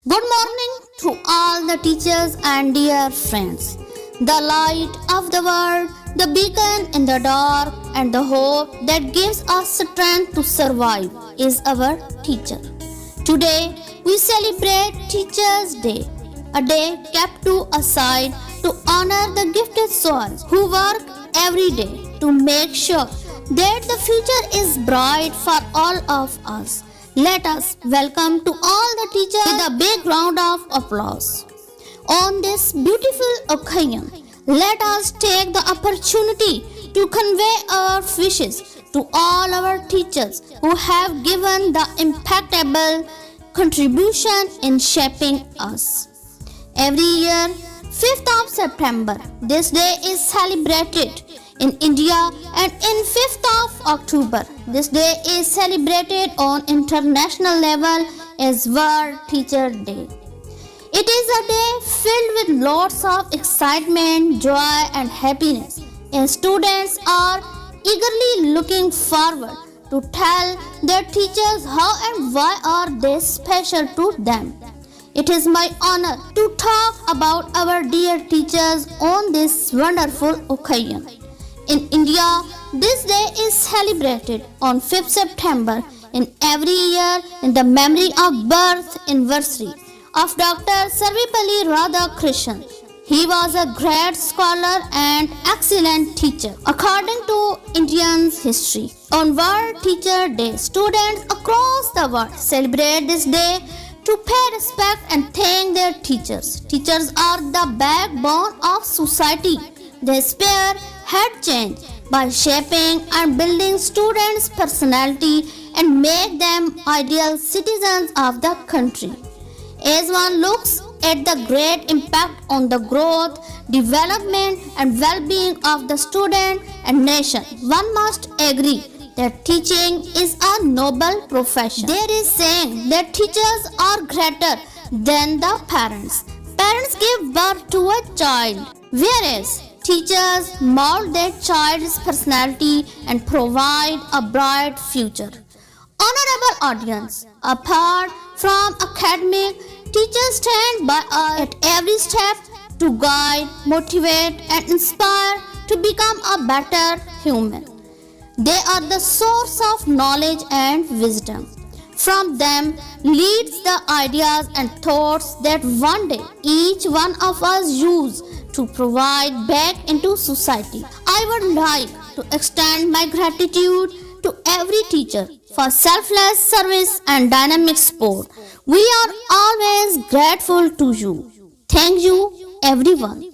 Good morning to all the teachers and dear friends. The light of the world, the beacon in the dark, and the hope that gives us strength to survive is our teacher. Today, we celebrate Teachers' Day, a day kept to aside to honor the gifted souls who work every day to make sure that the future is bright for all of us. Let us welcome to all the teachers with a big round of applause. On this beautiful occasion, let us take the opportunity to convey our wishes to all our teachers who have given the impactable contribution in shaping us. Every year, 5th of September, this day is celebrated in India, and in 5th of October, this day is celebrated on international level as World Teacher Day. It is a day filled with lots of excitement, joy and happiness, and students are eagerly looking forward to tell their teachers how and why are they special to them. It is my honor to talk about our dear teachers on this wonderful occasion. In India, this day is celebrated on 5th September in every year in the memory of birth anniversary of Dr. Sarvepalli Radhakrishnan. He was a great scholar and excellent teacher. According to Indians' history, on World Teacher Day, students across the world celebrate this day to pay respect and thank their teachers. Teachers are the backbone of society. They spare head change by shaping and building students' personality and make them ideal citizens of the country. As one looks at the great impact on the growth, development and well-being of the student and nation, one must agree that teaching is a noble profession. There is saying that teachers are greater than the parents. Parents give birth to a child, whereas teachers mold their child's personality and provide a bright future. Honorable audience, apart from academic, teachers stand by us at every step to guide, motivate and inspire to become a better human. They are the source of knowledge and wisdom. From them leads the ideas and thoughts that one day each one of us use to provide back into society. I would like to extend my gratitude to every teacher for selfless service and dynamic support. We are always grateful to you. Thank you, everyone.